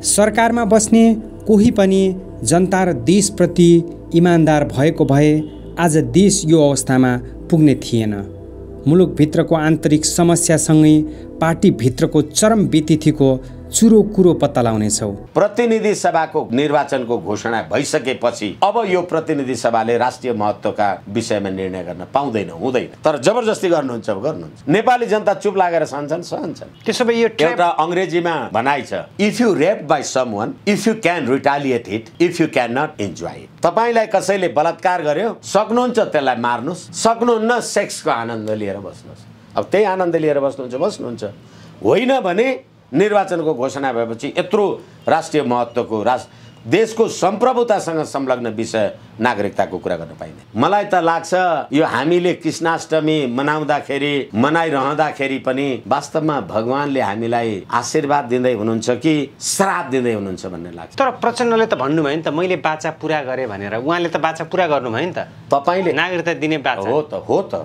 सरकारमा बस्ने कोही पनि जनता र देशप्रति इमान्दार भएको भए आज देश यो अवस्थामा पुग्ने थिएन। मुलुकभित्रको आन्तरिक समस्यासँगै पार्टीभित्रको चरम व्यतिथिको चुरो कुरो पत्ता लगाउनेछौँ। प्रतिनिधि सभाको निर्वाचनको घोषणा भइसकेपछि अब यो प्रतिनिधि सभाले राष्ट्रिय महत्त्वका विषयमा निर्णय गर्न पाउँदैन, हुँदैन। तर जबरजस्ती गर्नुहुन्छ गर्नुहुन्छ। नेपाली जनता चुप लागेर सहन्छन् सहन्छन्। त्यसो भए यो एउटा अंग्रेजीमा भनाइ छ, if you rape by someone, if you can retaliate it, if you can not enjoy it. तपाईलाई कसैले बलात्कार गर्यो, सक्नुहुन्छ त्यसलाई मार्नुस्, सक्नुहुन्न सेक्सको आनन्द लिएर बस्नुस्। अब त्यही आनन्द लिएर बस्नुहुन्छ होइन भने निर्वाचनको घोषणा भएपछि यत्रो राष्ट्रिय महत्त्वको देशको सम्प्रभुतासँग संलग्न विषय नागरिकताको कुरा गर्न पाइने। मलाई त लाग्छ यो हामीले कृष्णाष्टमी मनाइरहँदाखेरि पनि वास्तवमा भगवानले हामीलाई आशीर्वाद दिँदै हुनुहुन्छ कि श्राप दिँदै हुनुहुन्छ भन्ने लाग्छ। तर प्रचण्डले त भन्नुभयो नि त मैले बाचा पुरा गरेँ भनेर। उहाँले त बाचा पुरा गर्नुभयो नि त। तपाईले नागरिकता दिने बाचा हो त।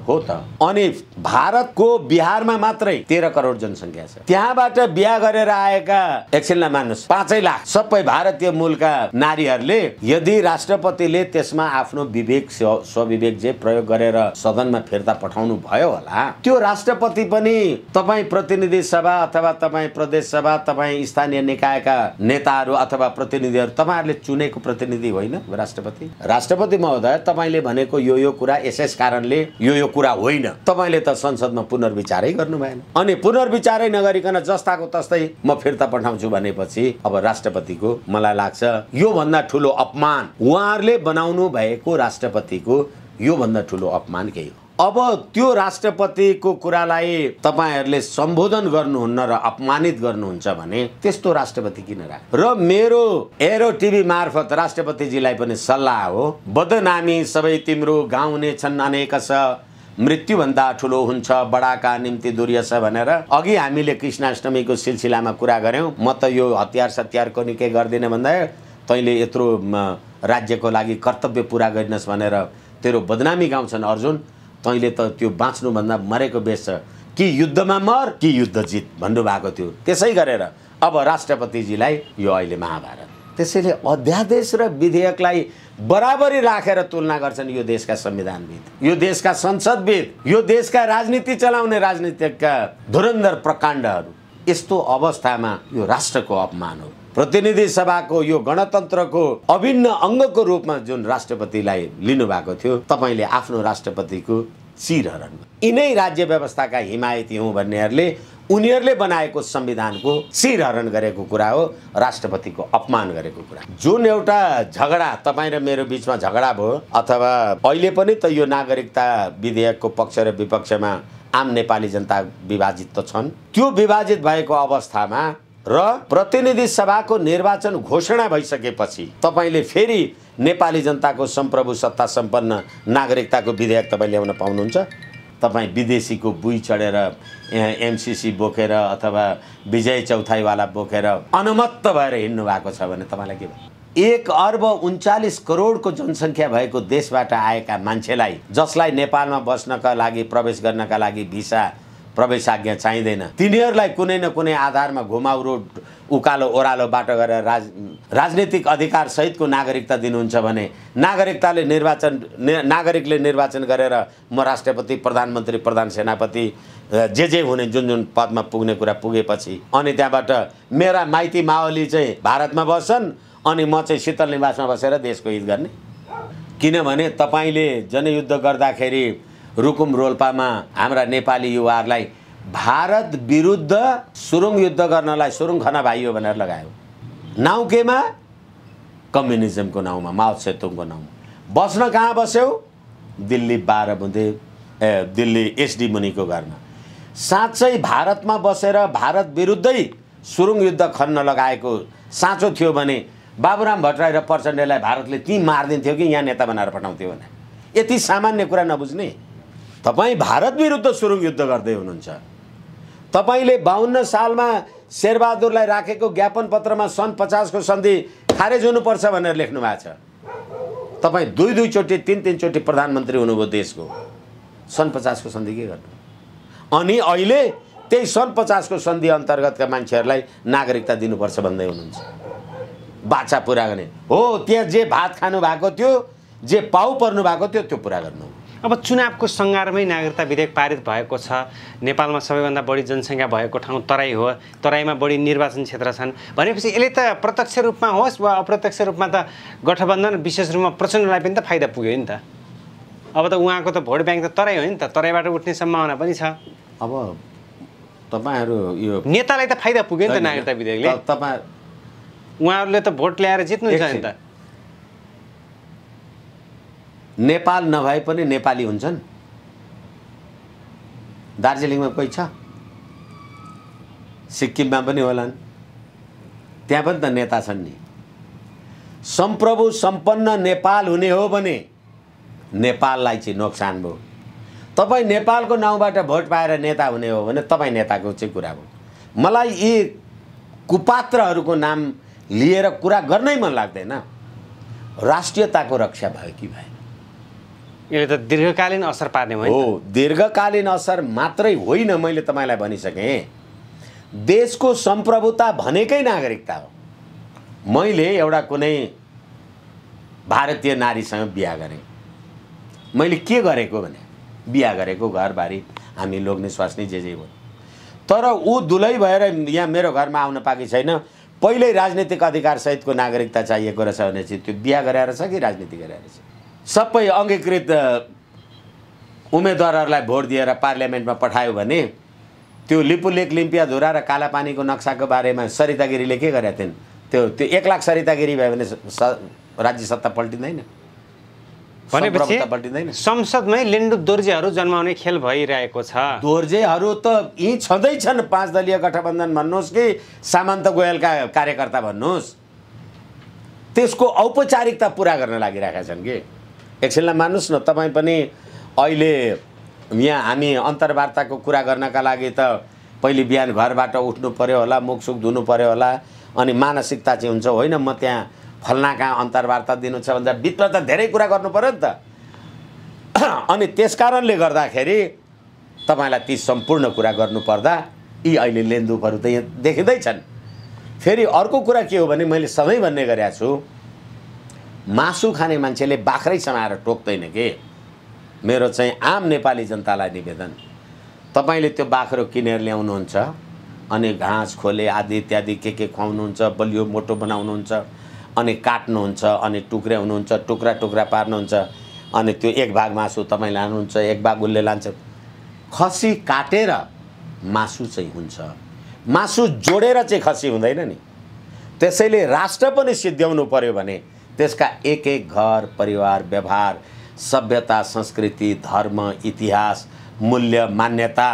अनि भारतको बिहारमा मात्रै 13 करोड जनसङ्ख्या छ। त्यहाँबाट बिहा गरेर आएका एकछिनलाई मान्नुस् 5 लाख सबै भारतीय मूलका नारीहरूले यदि राष्ट्रपतिले त्यसमा आफ्नो विवेक स्वविवेक जे प्रयोग गरेर सदनमा फिर्ता पठाउनु भयो होला, त्यो राष्ट्रपति पनि तपाईँ प्रतिनिधि सभा अथवा तपाईँ प्रदेश सभा तपाईँ स्थानीय निकायका नेताहरू अथवा प्रतिनिधिहरू तपाईहरुले चुनेको प्रतिनिधि होइन राष्ट्रपति। राष्ट्रपति महोदय तपाईले भनेको यो कुरा यसै कारणले यो कुरा होइन, तपाईले त संसदमा पुनर्विचारै गर्नु भएन। अनि पुनर्विचारै नगरिकन जस्ताको तस्तै म फिर्ता पठाउँछु भनेपछि अब राष्ट्रपतिको मलाई लाग्छ यो भन्दा ठुलो अपमान उहाँहरूले बनाउनु भएको राष्ट्रपतिको यो भन्दा ठुलो अपमान केही हो। अब त्यो राष्ट्रपतिको कुरालाई तपाईहरुले सम्बोधन गर्नुहुन्न र अपमानित गर्नुहुन्छ भने त्यस्तो राष्ट्रपति किन राख। र मेरो एरो टिभी मार्फत राष्ट्रपतिजीलाई पनि सल्लाह हो, बदनामी सबै तिम्रो गाउने छन् अनेक छ, मृत्युभन्दा ठुलो हुन्छ बडाका निम्ति दुर्यस भनेर अघि हामीले कृष्णाष्टमीको सिलसिलामा कुरा गर्यौं। म त यो हतियार सत्यारको नि के गर्दिन भन्दा तैँले यत्रो राज्यको लागि कर्तव्य पुरा गरिनस् भनेर तेरो बदनामी गाउँछन् अर्जुन, तैँले त त्यो बाँच्नुभन्दा मरेको बेस छ कि युद्धमा मर कि युद्ध जित भन्नुभएको थियो। त्यसै गरेर अब राष्ट्रपतिजीलाई यो अहिले महाभारत। त्यसैले अध्यादेश र विधेयकलाई बराबरी राखेर तुलना गर्छन् यो देशका संविधानविद, यो देशका संसदविद, यो देशका राजनीति चलाउने राजनीतिकका धुरन्धर प्रकाण्डहरू। यस्तो अवस्थामा यो राष्ट्रको अपमान हो। प्रतिनिधि सभाको यो गणतन्त्रको अभिन्न अङ्गको रूपमा जुन राष्ट्रपतिलाई लिनुभएको थियो, तपाईले आफ्नो राष्ट्रपतिको शिरहरण यिनै राज्य व्यवस्थाका हिमायती हुँ भन्नेहरूले उनीहरूले बनाएको संविधानको शिरहरण गरेको कुरा हो, राष्ट्रपतिको अपमान गरेको कुरा। जुन एउटा झगडा तपाईँ र मेरो बीचमा झगडा भयो अथवा अहिले पनि त यो नागरिकता विधेयकको पक्ष र विपक्षमा आम नेपाली जनता विभाजित त छन्, त्यो विभाजित भएको अवस्थामा र प्रतिनिधि सभाको निर्वाचन घोषणा भइसकेपछि तपाईले फेरि नेपाली जनताको सम्प्रभु सत्ता सम्पन्न नागरिकताको विधेयक तपाईँ ल्याउन पाउनुहुन्छ? तपाईँ विदेशीको बुई चढेर एमसीसी बोकेर अथवा विजय चौथाईवाला बोकेर अनुमत्त भएर हिँड्नु भएको छ भने तपाईँलाई के भयो? 1 अर्ब 39 करोडको जनसङ्ख्या भएको देशबाट आएका मान्छेलाई, जसलाई नेपालमा बस्नका लागि प्रवेश गर्नका लागि भिसा प्रवेशाज्ञा चाहिँदैन, तिनीहरूलाई कुनै न कुनै आधारमा घुमाउ रोड उकालो ओह्रालो बाटो गरेर राजनीतिक अधिकार सहितको नागरिकता दिनुहुन्छ भने नागरिकले निर्वाचन गरेर म राष्ट्रपति, प्रधानमन्त्री, प्रधान सेनापति जे हुने जुन पदमा पुग्ने कुरा पुगेपछि अनि त्यहाँबाट मेरा माइती मावली चाहिँ भारतमा बस्छन् अनि म चाहिँ शीतल निवासमा बसेर देशको हित गर्ने। किनभने तपाईले जनयुद्ध गर्दाखेरि रुकुम रोल्पामा हाम्रा नेपाली युवाहरूलाई भारत विरुद्ध सुरुङ युद्ध गर्नलाई सुरुङ खना भाइयो भनेर लगायो। नाउँ केमा? कम्युनिजमको नाउँमा, माओ सेतुङको नाउँमा। बस्न कहाँ बस्यौ? दिल्ली 12 बुँदे दिल्ली एसडी मुनिको घरमा। साँच्चै भारतमा बसेर भारत विरुद्धै सुरुङ युद्ध खन्न लगाएको साँचो थियो भने बाबुराम भट्टराई र प्रचण्डलाई भारतले ती मार्दिन्थ्यो कि यहाँ नेता बनाएर पठाउँथ्यो भने? यति सामान्य कुरा नबुझ्ने तपाईँ भारत विरुद्ध सुरुङ युद्ध गर्दै हुनुहुन्छ। तपाईले 52 सालमा शेरबहादुरलाई राखेको ज्ञापन पत्रमा सन् 50 को सन्धि खारेज हुनुपर्छ भनेर लेख्नु भएको छ। तपाईँ 2 चोटि 3 चोटि प्रधानमन्त्री हुनुभयो देशको, सन् 50 को सन्धि के गर्नु? अनि अहिले त्यही सन् 50 को सन्धि अन्तर्गतका मान्छेहरूलाई नागरिकता दिनुपर्छ भन्दै हुनुहुन्छ। बाचा पुरा गर्ने हो, त्यहाँ जे भात खानु भएको थियो, जे पाउ पर्नु भएको थियो त्यो पुरा गर्नु। अब चुनावको सङ्घारमै नागरिकता विधेयक पारित भएको छ। नेपालमा सबैभन्दा बढी जनसङ्ख्या भएको ठाउँ तराई हो, तराईमा बढी निर्वाचन क्षेत्र छन् भनेपछि यसले त प्रत्यक्ष रूपमा होस् वा अप्रत्यक्ष रूपमा त गठबन्धन विशेष रूपमा प्रचण्डलाई पनि त फाइदा पुग्यो नि त। अब त उहाँको त भोट ब्याङ्क त तराई हो नि त, तराईबाट उठ्ने सम्भावना पनि छ। अब तपाईँहरू यो नेतालाई त फाइदा पुग्यो नि त नागरिकता विधेयकले, उहाँहरूले त भोट ल्याएर जित्नुहुन्छ नि त। नेपाल नभए पनि नेपाली हुन्छन्। दार्जिलिङमा कोही छ, सिक्किममा पनि होलान्, त्यहाँ पनि त नेता छन् नि। सम्प्रभु सम्पन्न नेपाल हुने हो भने नेपाललाई चाहिँ नोक्सान भयो। तपाईँ नेपालको नाउँबाट भोट पाएर नेता हुने हो भने तपाईँ नेताको चाहिँ कुरा हो। मलाई यी कुपात्रहरूको नाम लिएर कुरा गर्नै मन लाग्दैन। राष्ट्रियताको रक्षा भयो कि भएन? यसले त दीर्घकालीन असर पार्ने हो। दीर्घकालीन असर मात्रै होइन, मैले तपाईँलाई भनिसकेँ। देशको सम्प्रभुता भनेकै नागरिकता हो। मैले एउटा कुनै भारतीय नारीसँग बिहा गरेँ। मैले के गरेको भने बिहा गरेको, घरबारी हामी लोग्ने स्वास्नी जे हो, तर ऊ दुलै भएर यहाँ मेरो घरमा आउन पाएकी छैन। पहिल्यै राजनीतिक अधिकार सहितको नागरिकता चाहिएको रहेछ भने चाहिँ त्यो बिहा गरेर छ कि राजनीति गरेर छ? सबै अङ्गीकृत उम्मेदवारहरूलाई भोट दिएर पार्लियामेन्टमा पठायो भने त्यो लिपुलेक लिम्पिया धुरा र कालापानीको नक्साको बारेमा सरिता गिरीले के गरेका थिइन्? त्यो 1 लाख सरिता गिरी भयो भने राज्य सत्ता पल्टिँदैन, भनेपछि संसदमै लेन्डुप दोर्जेहरू जन्माउने खेल भइरहेको छ। दोर्जेहरू त यी छँदैछन्। 5 दलीय गठबन्धन भन्नुहोस् कि सामन्त गोयलका कार्यकर्ता भन्नुहोस्, त्यसको औपचारिकता पुरा गर्न लागिरहेका छन् कि। एकछिनलाई मान्नुहोस् न, तपाईँ पनि अहिले यहाँ हामी अन्तर्वार्ताको कुरा गर्नका लागि त पहिले बिहान घरबाट उठ्नु पर्यो होला, मुखसुख धुनु पर्यो होला, अनि मानसिकता चाहिँ हुन्छ होइन म त्यहाँ फल्ना कहाँ अन्तर्वार्ता दिनु छ भन्दा भित्र त धेरै कुरा गर्नु पर्यो नि त। अनि त्यस कारणले गर्दाखेरि तपाईँलाई ती सम्पूर्ण कुरा गर्नुपर्दा यी अहिले लेनदुपहरू त यहाँ देखिँदैछन्। फेरि अर्को कुरा के हो भने मैले सधैँ भन्ने गरेको छु, मासु खाने मान्छेले बाख्रै समाएर टोक्दैन के। मेरो चाहिँ आम नेपाली जनतालाई निवेदन, तपाईँले त्यो बाख्रो किनेर ल्याउनुहुन्छ अनि घाँस खोले आदि इत्यादि के खुवाउनुहुन्छ, बलियो मोटो बनाउनुहुन्छ, अनि काट्नुहुन्छ, अनि टुक्र्याउनुहुन्छ, टुक्रा टुक्रा पार्नुहुन्छ, अनि त्यो 1 भाग मासु तपाईँ लानुहुन्छ, 1 भाग उसले लान्छ। खसी काटेर मासु चाहिँ हुन्छ, मासु जोडेर चाहिँ खसी हुँदैन नि। त्यसैले राष्ट्र पनि सिद्ध्याउनु पर्यो भने त्यसका एक घर परिवार व्यवहार सभ्यता संस्कृति धर्म इतिहास मूल्य मान्यता।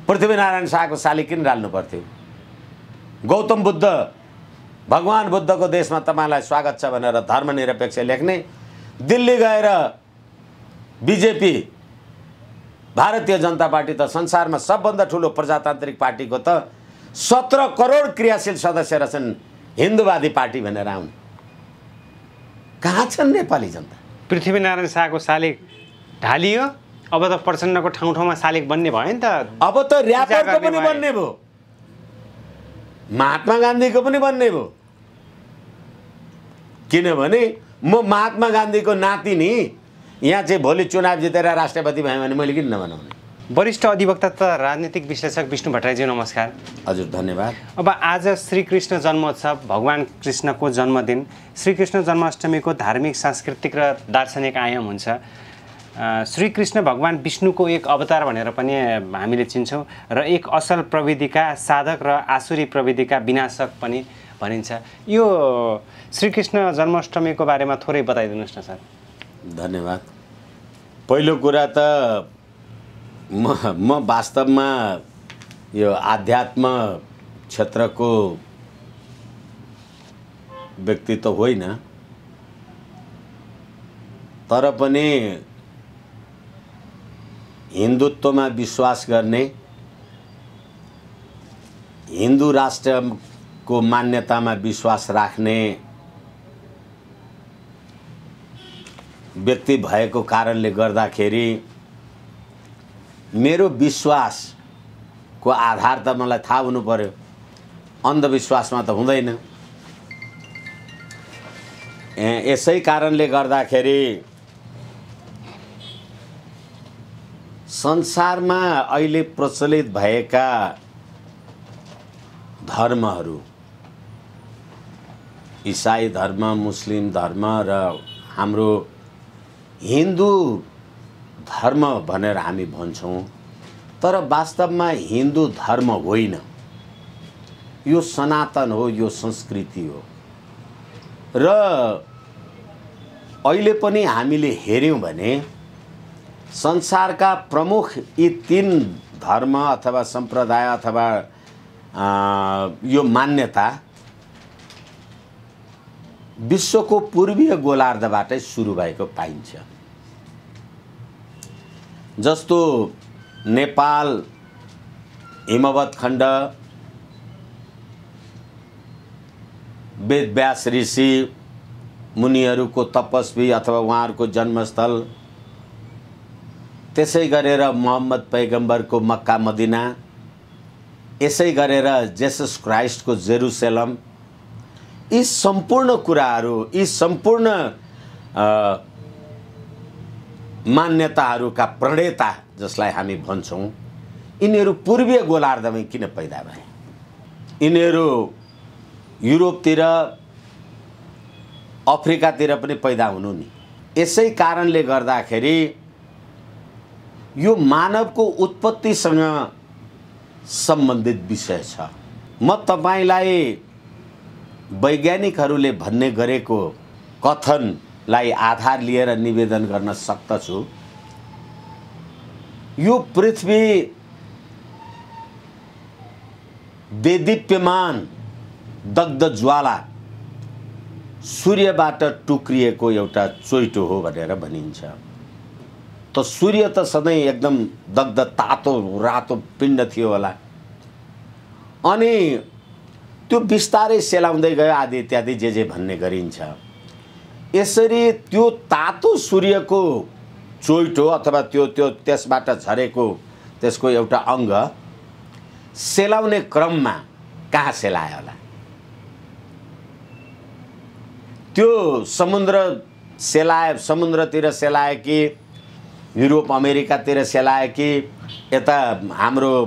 पृथ्वीनारायण शाहको शाली किन राल्नु पर्थ्यो? गौतम बुद्ध भगवान बुद्धको देशमा तपाईँलाई स्वागत छ भनेर धर्मनिरपेक्ष लेख्ने, दिल्ली गएर बीजेपी भारतीय जनता पार्टी त संसारमा सबभन्दा ठुलो प्रजातान्त्रिक पार्टीको त 17 करोड क्रियाशील सदस्य रहेछन् हिन्दूवादी पार्टी भनेर आउनु। कहाँ छन् नेपाली जनता? पृथ्वीनारायण शाहको शालिग ढालियो, अब त प्रचण्डको ठाउँ ठाउँमा शालिग बन्ने भयो नि त। अब त र्यापरको पनि बन्ने भयो, महात्मा गान्धीको पनि बन्ने भयो। किनभने म महात्मा गान्धीको नाति नि, यहाँ चाहिँ भोलि चुनाव जितेर राष्ट्रपति भयो भने मैले किन नबनाउने? वरिष्ठ अधिवक्ता तथा राजनीतिक विश्लेषक विष्णु भट्टराईज्यू नमस्कार। हजुर धन्यवाद। अब आज श्रीकृष्ण जन्मोत्सव, भगवान कृष्णको जन्मदिन, श्रीकृष्ण जन्माष्टमीको धार्मिक सांस्कृतिक र दार्शनिक आयाम हुन्छ। श्रीकृष्ण भगवान विष्णुको एक अवतार भनेर पनि हामीले चिन्छौँ र एक असल प्रविधिका साधक र आसुरी प्रविधिका विनाशक पनि भनिन्छ। यो श्रीकृष्ण जन्माष्टमीको बारेमा थोरै बताइदिनुहोस् न सर। धन्यवाद। पहिलो कुरा त म वास्तवमा यो आध्यात्म क्षेत्रको व्यक्ति त होइन, तर पनि हिन्दुत्वमा विश्वास गर्ने, हिन्दू राष्ट्रको मान्यतामा विश्वास राख्ने व्यक्ति भएको कारणले गर्दाखेरि मेरो विश्वास को आधार त मलाई थाहा हुनु पर्यो। अन्धविश्वासमा त हुँदैन। यसै कारणले गर्दाखेरि संसारमा अहिले प्रचलित भएका धर्महरू, इसाई धर्म, मुस्लिम धर्म र हाम्रो हिन्दू धर्म भनेर हामी भन्छौँ, तर वास्तवमा हिन्दू धर्म होइन। यो सनातन हो, यो संस्कृति हो। र अहिले पनि हामीले हेर्यौँ भने संसारका प्रमुख यी 3 धर्म अथवा सम्प्रदाय अथवा यो मान्यता विश्वको पूर्वीय गोलार्धबाटै सुरु भएको पाइन्छ। जस्तो नेपाल हिमवत खण्ड, वेदव्यास ऋषि मुनिहरूको तपस्वी अथवा उहाँहरूको जन्मस्थल, त्यसै गरेर मोहम्मद पैगम्बरको मक्का मदिना, यसै गरेर जेसस क्राइस्टको जेरुसलेम, यी सम्पूर्ण कुराहरू, यी सम्पूर्ण मान्यताहरूका प्रणेता जसलाई हामी भन्छौँ, यिनीहरू पूर्वीय गोलार्धमै किन पैदा भए? यिनीहरू युरोपतिर, अफ्रिकातिर पनि पैदा हुनु नि। यसै कारणले गर्दाखेरि यो मानवको उत्पत्तिसँग सम्बन्धित विषय छ। म तपाईलाई वैज्ञानिकहरूले भन्ने गरेको कथनलाई आधार लिएर निवेदन गर्न सक्दछु। यो पृथ्वी देदीप्यमान दग्ध ज्वाला सूर्यबाट टुक्रिएको एउटा चोइटो हो भनेर भनिन्छ। त सूर्य त सधैँ एकदम दग्ध तातो रातो पिण्ड थियो होला, अनि त्यो बिस्तारै सेलाउँदै गयो आदि इत्यादि जे भन्ने गरिन्छ। यसरी त्यो तातो सूर्यको चोइटो अथवा त्यो त्यसबाट झरेको त्यसको एउटा अङ्ग सेलाउने क्रममा कहाँ सेलायो होला? त्यो समुद्रतिर सेलायो कि युरोप अमेरिकातिर सेलायो कि यता हाम्रो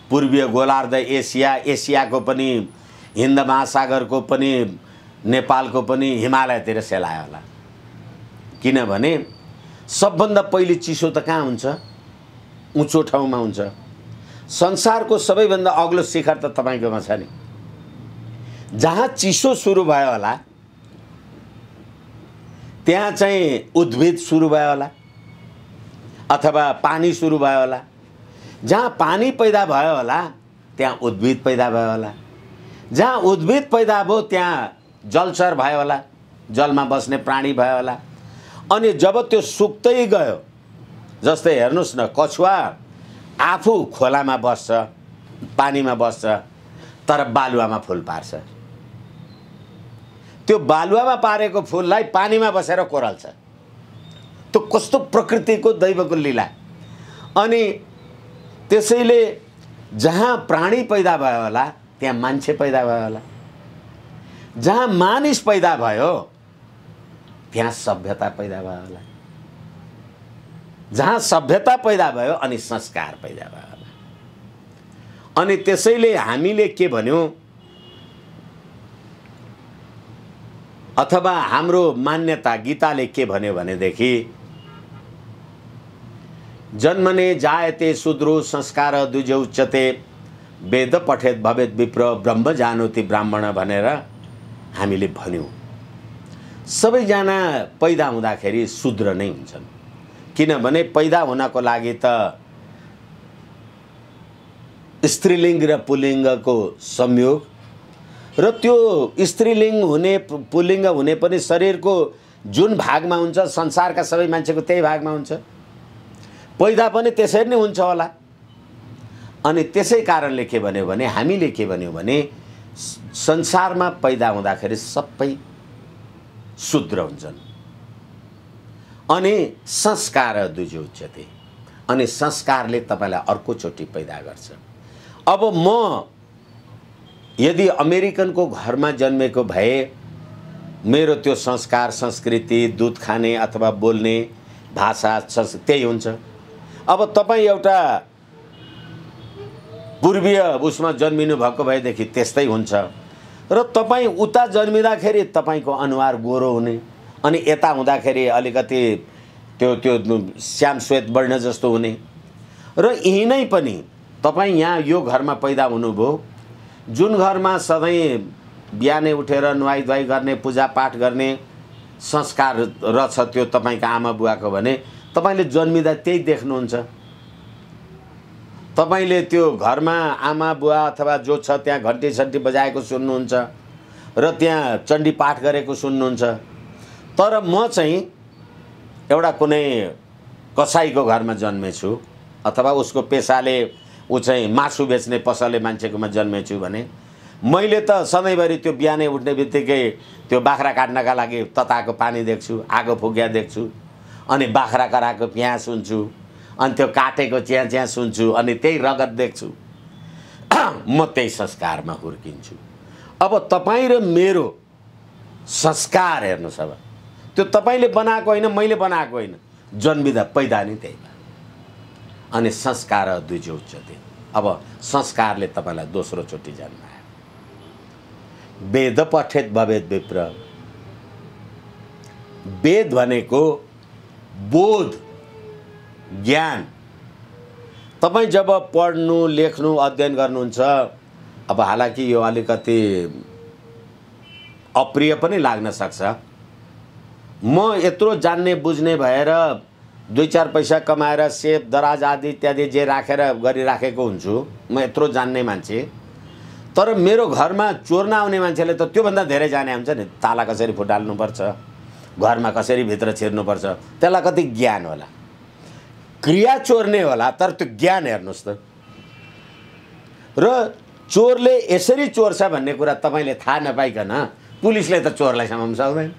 पूर्वीय गोलार्ध एसियाको पनि, हिन्द महासागरको पनि, नेपालको पनि हिमालयतिर सेलायो होला? किनभने सबभन्दा पहिले चिसो त कहाँ हुन्छ? उँचो ठाउँमा हुन्छ। संसारको सबैभन्दा अग्लो शिखर त तपाईँकोमा छ नि। जहाँ चिसो सुरु भयो होला त्यहाँ चाहिँ उद्भिद सुरु भयो होला अथवा पानी सुरु भयो होला। जहाँ पानी पैदा भयो होला त्यहाँ उद्भिद पैदा भयो होला। जहाँ उद्भिद पैदा भयो त्यहाँ जलचर भयो होला, जलमा बस्ने प्राणी भयो होला। अनि जब त्यो सुक्दै गयो, जस्तै हेर्नुस् न, कछुवा आफू खोलामा बस्छ, पानीमा बस्छ, तर बालुवामा फुल पार्छ। त्यो बालुवामा पारेको फुललाई पानीमा बसेर कोरल्छ। त्यो कस्तो प्रकृतिको दैवको लीला। अनि त्यसैले जहाँ प्राणी पैदा भयो होला त्यहाँ मान्छे पैदा भयो होला। जहाँ मानिस पैदा भयो त्यहाँ सभ्यता पैदा भयो होला। जहाँ सभ्यता पैदा भयो अनि संस्कार पैदा भयो होला। अनि त्यसैले हामीले के भन्यौं, अथवा हाम्रो मान्यता गीताले के भन्यो भनेदेखि, जन्मने जायते शूद्रो संस्कार द्विज उच्यते, वेद पठेत भवेत विप्र ब्रह्म जानोति ब्राह्मण भनेर हामीले भन्यौं। सबैजना पैदा हुँदाखेरि शूद्र नै हुन्छन्। किनभने पैदा हुनको लागि त स्त्रीलिङ्ग र पुल्लिङ्गको संयोग, र त्यो स्त्रीलिङ्ग हुने पुल्लिङ्ग हुने पनि शरीरको जुन भागमा हुन्छ, संसारका सबै मान्छेको त्यही भागमा हुन्छ। पैदा पनि त्यसरी नै हुन्छ होला। अनि त्यसै कारणले के भन्यो भने, हामीले के भन्यौं भने, संसारमा पैदा हुँदाखेरि सबै शूद्र हुन्छन्। अनि संस्कार द्विज उच्यते, अनि संस्कारले तपाईलाई अर्को चोटि पैदा गर्छ। अब म यदि अमेरिकनको घरमा जन्मेको भए मेरो त्यो संस्कार संस्कृति दुध खाने अथवा बोल्ने भाषा त्यही हुन्छ। अब तपाईँ एउटा पूर्वीय उसमा जन्मिनु भएको भएदेखि त्यस्तै हुन्छ र तपाईँ उता जन्मिँदाखेरि तपाईँको अनुहार गोरो हुने अनि यता हुँदाखेरि अलिकति त्यो त्यो श्याम श्वेत वर्ण जस्तो हुने र यही नै पनि तपाईँ यहाँ यो घरमा पैदा हुनुभयो जुन घरमा सधैँ बिहानै उठेर नुहाई धुवाई गर्ने पूजापाठ गर्ने संस्कार रहेछ त्यो तपाईँको आमा बुवाको भने तपाईँले जन्मिँदा त्यही देख्नुहुन्छ। तपाईँले त्यो घरमा आमा बुवा अथवा जो छ त्यहाँ घन्टी सन्टी बजाएको सुन्नुहुन्छ र त्यहाँ चण्डी पाठ गरेको सुन्नुहुन्छ। तर म चाहिँ एउटा कुनै कसाईको घरमा जन्मेछु अथवा उसको पेसाले ऊ चाहिँ मासु बेच्ने पसले मान्छेकोमा जन्मेछु भने मैले त सधैँभरि त्यो बिहानै उठ्ने बित्तिकै त्यो बाख्रा काट्नका लागि तताएको पानी देख्छु, आगो फुक्या देख्छु, अनि बाख्रा कराएको प्याँ सुन्छु, अनि त्यो काटेको च्याँ च्याँ सुन्छु, अनि त्यही रगत देख्छु। म त्यही संस्कारमा हुर्किन्छु। अब तपाईँ र मेरो संस्कार हेर्नुहोस्, अब त्यो तपाईँले बनाएको होइन, मैले बनाएको होइन, जन्मिँदा पैदा नि त्यही भयो। अनि संस्कार द्विजो उच्यते। अब संस्कारले तपाईँलाई दोस्रो चोटि जन्मायो। वेद पठेत भवेत् विप्र। वेद भनेको बोध ज्ञान। तपाईँ जब पढ्नु लेख्नु अध्ययन गर्नुहुन्छ, अब हालाकि यो अलिकति अप्रिय पनि लाग्न सक्छ, म यत्रो जान्ने बुझ्ने भएर 2-4 पैसा कमाएर सेप दराज आदि इत्यादि जे राखेर गरिराखेको हुन्छु, म यत्रो जान्ने मान्छे। तर मेरो घरमा चोर्न आउने मान्छेले त त्योभन्दा धेरै जाने हुन्छ नि। ताला कसरी फुटाल्नुपर्छ, घरमा कसरी भित्र छिर्नुपर्छ, त्यसलाई कति ज्ञान होला। क्रिया चोर्ने होला तर त्यो ज्ञान हेर्नुहोस् त। र चोरले यसरी चोर्छ भन्ने कुरा तपाईँले थाहा नपाइकन पुलिसले त चोरलाई समाउन सक्दैन।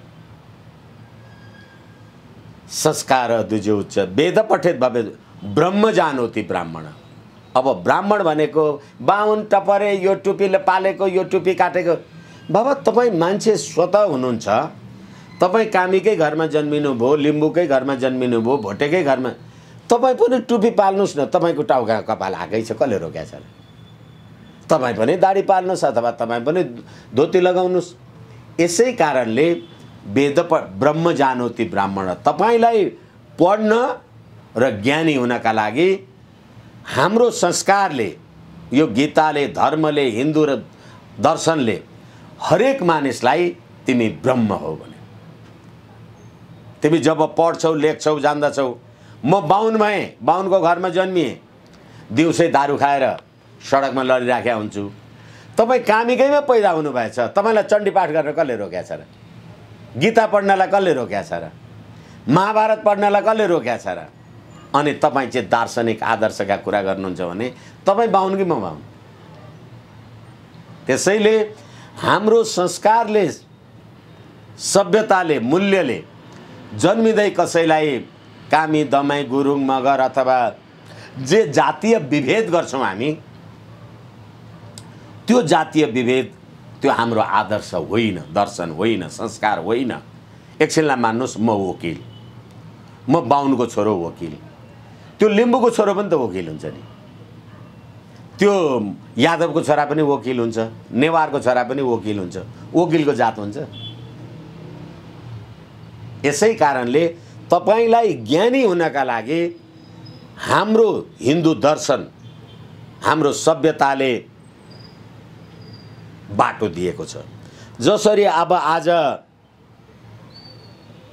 संस्कार द्विजो उच्च वेद पठेत भवेत् ब्रह्म जानोति ब्राह्मण। अब ब्राह्मण भनेको बाहुन टपरे यो टुपीले पालेको यो टुपी काटेको। बाबा तपाईँ मान्छे स्वतः हुनुहुन्छ। तपाईँ कामीकै घरमा जन्मिनु भयो, लिम्बूकै घरमा जन्मिनु भयो, भोटेकै घरमा, तपाईँ पनि टुपी पाल्नुहोस् न। तपाईँको टाउका कपाल आएकै छ, कसले रोक्या छ? तपाईँ पनि दाढी पाल्नुहोस् अथवा तपाईँ पनि धोती लगाउनुहोस्। यसै कारणले वेद ब्रह्म जानोति ब्राह्मण। तपाईँलाई पढ्न र ज्ञानी हुनका लागि हाम्रो संस्कारले, यो गीताले, धर्मले, हिन्दू र दर्शनले हरेक मानिसलाई तिमी ब्रह्म हो भने। तिमी जब पढ्छौ लेख्छौ जान्दछौ। म बाहुन भएँ, बाहुनको घरमा जन्मिएँ, दिउँसै दारू खाएर सडकमा लडिराखेका हुन्छु। तपाईँ कामीकैमा पैदा हुनुभएछ, तपाईँलाई चण्डी पाठ गरेर कसले रोक्या छ र? गीता पढ्नलाई कसले रोक्या छ र? महाभारत पढ्नलाई कसले रोक्या छ र? अनि तपाईँ चाहिँ दार्शनिक आदर्शका कुरा गर्नुहुन्छ भने तपाईँ बाहुन कि म बाहुन? त्यसैले हाम्रो संस्कारले, सभ्यताले, मूल्यले जन्मिँदै कसैलाई कामी, दमाई, गुरुङ, मगर अथवा जे जातीय विभेद गर्छौँ हामी, त्यो जातीय विभेद त्यो हाम्रो आदर्श होइन, दर्शन होइन, संस्कार होइन। एकछिनलाई मान्नुहोस्, म वकिल, म बाहुनको छोरो वकिल, त्यो लिम्बूको छोरो पनि त वकिल हुन्छ नि, त्यो यादवको छोरा पनि वकिल हुन्छ, नेवारको छोरा पनि वकिल हुन्छ। वकिलको जात हुन्छ। यसै कारणले तपाईलाई ज्ञानी हुनका लागि हाम्रो हिन्दू दर्शन, हाम्रो सभ्यताले बाटो दिएको छ। जसरी अब आज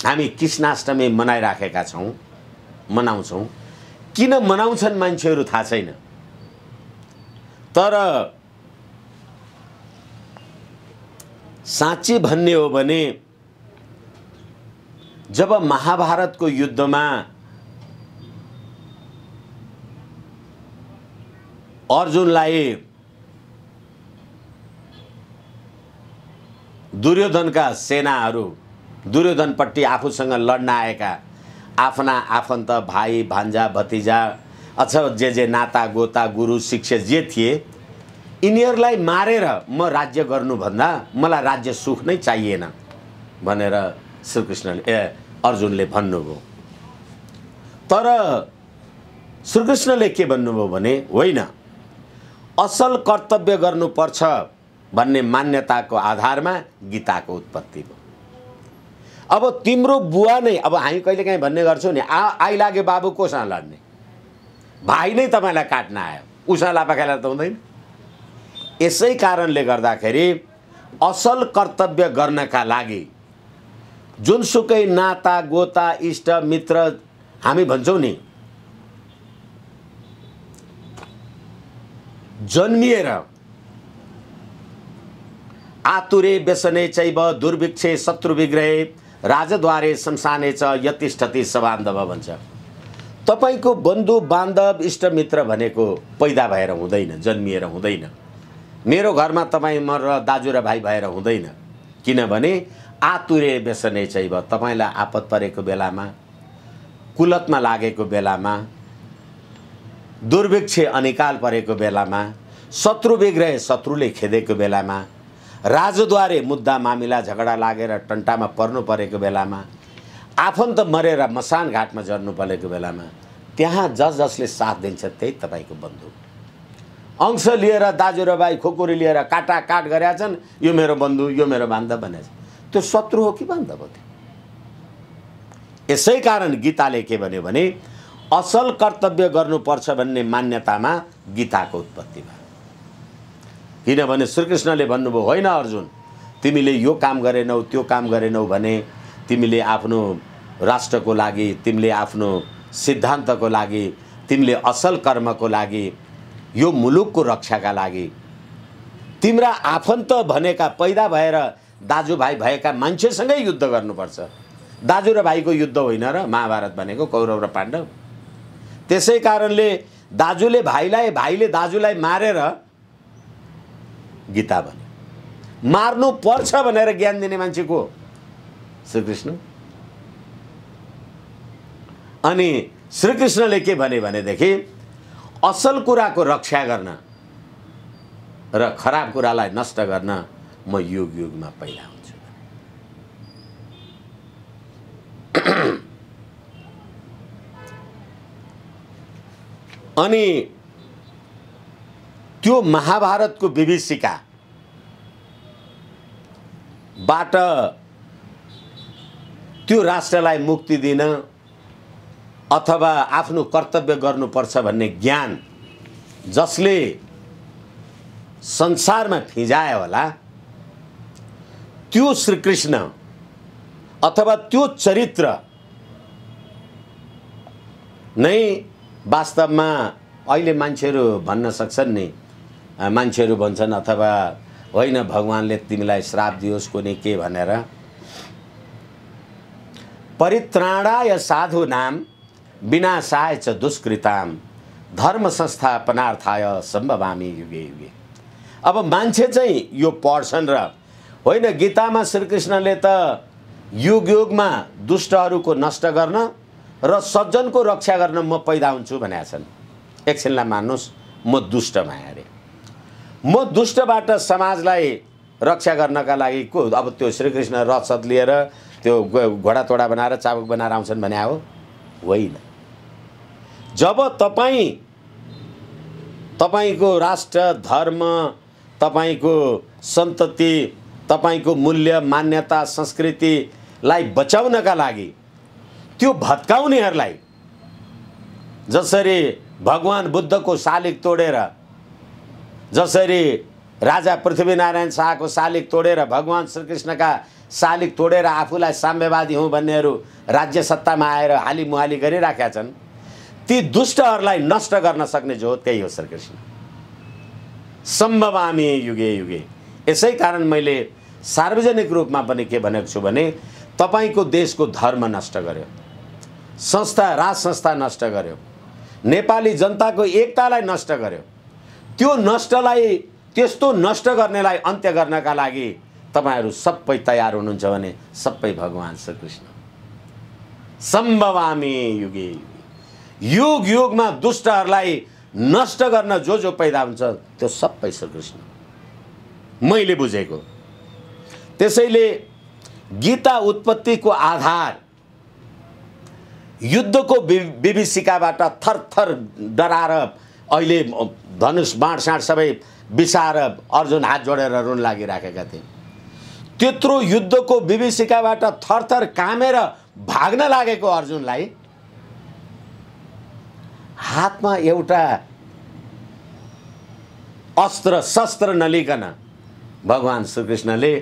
हामी कृष्णाष्टमी मनाइराखेका छौँ, मनाउँछौँ। किन मनाउँछन् मान्छेहरू थाहा छैन, तर साँच्चै भन्ने हो भने जब महाभारतको युद्धमा अर्जुनलाई दुर्योधनका सेनाहरू, दुर्योधनपट्टि आफूसँग लड्न आएका आफ्ना आफन्त, भाइ, भान्जा, भतिजा अथवा जे नाता गोता, गुरु, शिष्य जे थिए, यिनीहरूलाई मारेर म राज्य गर्नुभन्दा मलाई राज्य सुख नै चाहिएन भनेर श्रीकृष्णले अर्जुनले भन्नुभयो। तर श्रीकृष्णले के भन्नुभयो भने होइन, असल कर्तव्य गर्नुपर्छ भन्ने मान्यताको आधारमा गीताको उत्पत्ति भयो। अब तिम्रो बुवा नै, अब हामी कहिलेकाहीँ भन्ने गर्छौँ नि, आइलागे बाबु कोसँग लड्ने, भाइ नै तपाईँलाई काट्न आयो, उसँग लापा खेला त हुँदैन। यसै कारणले गर्दाखेरि असल कर्तव्य गर्नका लागि जुनसुकै नाता गोता इष्ट मित्र हामी भन्छौँ नि, जन्मिएर आतुरे व्यसने चैव दुर्भिक्षे शत्रु विग्रहे राजद्वारे शमशाने च यतिष्ठति सबान्धव भन्छ। तपाईको बन्धु बान्धव इष्टमित्र भनेको पैदा भएर हुँदैन, जन्मिएर हुँदैन। मेरो घरमा तपाईँ म र दाजु र भाइ भएर हुँदैन। किनभने आतुरे व्यसने चैव, तपाईँलाई आपत परेको बेलामा, कुलतमा लागेको बेलामा, दुर्भिक्षे अनिकाल परेको बेलामा, शत्रु विग्रह शत्रुले खेदेको बेलामा, राजद्वारे मुद्दा मामिला झगडा लागेर टन्टामा पर्नु परेको बेलामा, आफन्त मरेर मसान घाटमा झर्नु परेको बेलामा त्यहाँ जसले साथ दिन्छ त्यही तपाईँको बन्धु। अंश लिएर दाजु र भाइ खोकुरी लिएर काटाकाट गरेका छन्, यो मेरो बन्धु, यो मेरो बान्धव भनेछ, त्यो शत्रु हो कि बान्धव हो? यसै कारण गीताले के भन्यो भने असल कर्तव्य गर्नुपर्छ भन्ने मान्यतामा गीताको उत्पत्ति भयो। किनभने श्रीकृष्णले भन्नुभयो होइन अर्जुन, तिमीले यो काम गरेनौ त्यो काम गरेनौ भने तिमीले आफ्नो राष्ट्रको लागि, तिमीले आफ्नो सिद्धान्तको लागि, तिमीले असल कर्मको लागि, यो मुलुकको रक्षाका लागि तिम्रा आफन्त भनेका पैदा भएर दाजुभाइ भएका मान्छेसँगै युद्ध गर्नुपर्छ। दाजु र भाइको युद्ध होइन र महाभारत भनेको, कौरव र पाण्डव। त्यसै कारणले दाजुले भाइलाई, भाइले दाजुलाई मारेर गीता भन्यो। मार्नु पर्छ भनेर ज्ञान दिने मान्छे को? श्रीकृष्ण। अनि श्रीकृष्णले के भने भनेदेखि असल कुराको रक्षा गर्न र खराब कुरालाई नष्ट गर्न म युग युगमा पैदा हुन्छु। अनि त्यो महाभारतको विभीषिकाबाट त्यो राष्ट्रलाई मुक्ति दिन अथवा आफ्नो कर्तव्य गर्नुपर्छ भन्ने ज्ञान जसले संसारमा फिजायो होला, त्यो श्रीकृष्ण अथवा त्यो चरित्र नै वास्तवमा अहिले मान्छेहरू भन्न सक्छन् नि, मान्छेहरू भन्छन् अथवा होइन भगवानले तिमीलाई श्राप दियोस् कुनै के भनेर, परित्राणाय साधूनाम विनाशाय च दुष्कृताम धर्म संस्थापनार्थाय सम्भवामि युगे युगे। अब मान्छे चाहिँ यो पढ्छन् र होइन, गीतामा श्रीकृष्णले त युग युगमा दुष्टहरूको नष्ट गर्न र सज्जनको रक्षा गर्न म पैदा हुन्छु भनेका छन्। एकछिनलाई मान्नुहोस्, म दुष्ट भएँ अरे, म दुष्टबाट समाजलाई रक्षा गर्नका लागि को? अब त्यो श्रीकृष्ण रथसत लिएर त्यो घोडा तोडा बनाएर चाबुक बनाएर आउँछन् भने हो? होइन। जब तपाईँको राष्ट्र, धर्म, तपाईँको सन्तति, तपाईँको मूल्य, मान्यता, संस्कृतिलाई बचाउनका लागि त्यो भत्काउनेहरूलाई, जसरी भगवान बुद्धको शालिग तोडेर, जसरी राजा पृथ्वीनारायण शाहको शालिग तोडेर, भगवान श्रीकृष्णका शालिग तोडेर आफूलाई साम्यवादी हुँ भन्नेहरू राज्य सत्तामा आएर हालिमुहाली गरिराखेका छन्, ती दुष्टहरूलाई नष्ट गर्न सक्ने जो त्यही हो श्रीकृष्ण। सम्भवामि युगे युगे। यसै कारण मैले सार्वजनिक रूपमा पनि के भनेको छु भने तपाईँको देशको धर्म नष्ट गर्यो, संस्था, राज संस्था नष्ट गर्यो, नेपाली जनताको एकतालाई नष्ट गर्यो, त्यो नष्टलाई, त्यस्तो नष्ट गर्नेलाई अन्त्य गर्नका लागि तपाईहरू सबै तयार हुनुहुन्छ भने सबै भगवान श्रीकृष्ण। सम्भवामि युगे युगे। युग युगमा दुष्टहरूलाई नष्ट गर्न जो पैदा हुन्छ त्यो सबै श्रीकृष्ण मैले बुझेको। त्यसैले गीता उत्पत्तिको आधार युद्धको विभीषिकाबाट थरथर डराएर अहिले धनुष बाँडसाँड सबै बिसाएर अर्जुन हात जोडेर रुन लागिराखेका थिए। त्यत्रो युद्धको विभीषिकाबाट थरथर कामेर भाग्न लागेको अर्जुनलाई हातमा एउटा अस्त्र शस्त्र नलिकन भगवान श्रीकृष्णले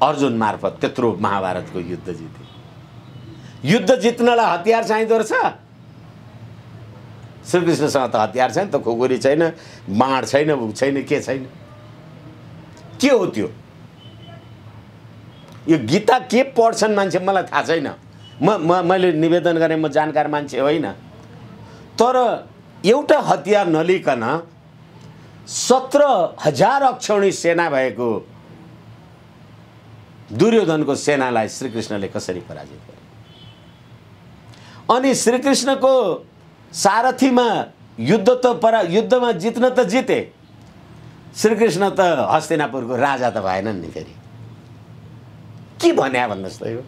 अर्जुन मार्फत त्यत्रो महाभारतको युद्ध जिते। युद्ध जित्नलाई हतियार चाहिँदो रहेछ। श्रीकृष्णसँग त हतियार छैन, त खुकुरी छैन, बाँड छैन, छैन के छैन, के हो त्यो? यो गीता के पढ्छन् मान्छे मलाई थाहा छैन। मैले निवेदन गरेँ म जानकार मान्छे होइन, तर एउटा हतियार नलिकन 17,000 अक्षौणी सेना भएको दुर्योधनको सेनालाई श्रीकृष्णले कसरी पराजित गरे? अनि श्रीकृष्णको सारथीमा युद्धमा जित्न त जिते, श्रीकृष्ण त हस्तिनापुरको राजा त भएनन् नि। फेरि के भन्या भन्नुहोस् त? यो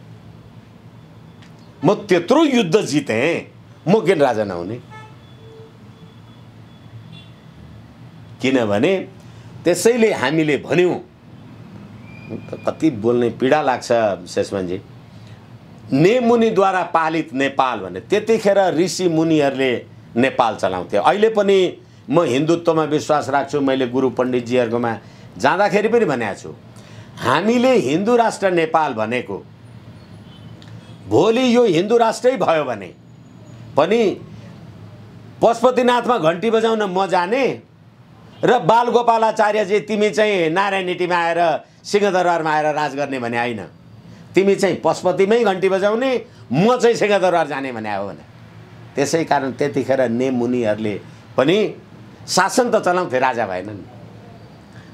म त्यत्रो युद्ध जितेँ, म किन राजा नहुने? किनभने त्यसैले हामीले भन्यौँ, कति बोल्ने पीडा लाग्छ शेषमानजी, नेमुनिद्वारा पालित नेपाल भने। त्यतिखेर ऋषि मुनिहरूले नेपाल चलाउँथे। अहिले पनि म हिन्दुत्वमा विश्वास राख्छु। मैले गुरु पण्डितजीहरूकोमा जाँदाखेरि पनि भनेको छु, हामीले हिन्दू राष्ट्र नेपाल भनेको भोलि यो हिन्दू राष्ट्रै भयो भने पनि पशुपतिनाथमा घन्टी बजाउन म जाने र बालगोपालाचार्यजी तिमी चाहिँ नारायणीटीमा आएर सिंहदरबारमा आएर राज गर्ने भने होइन। तिमी चाहिँ पशुपतिमै घन्टी बजाउने, म चाहिँ सिंहदरबार जाने भने हो भने। त्यसै कारण त्यतिखेर नेमुनिहरूले पनि शासन त चलाउँथे, राजा भएनन्।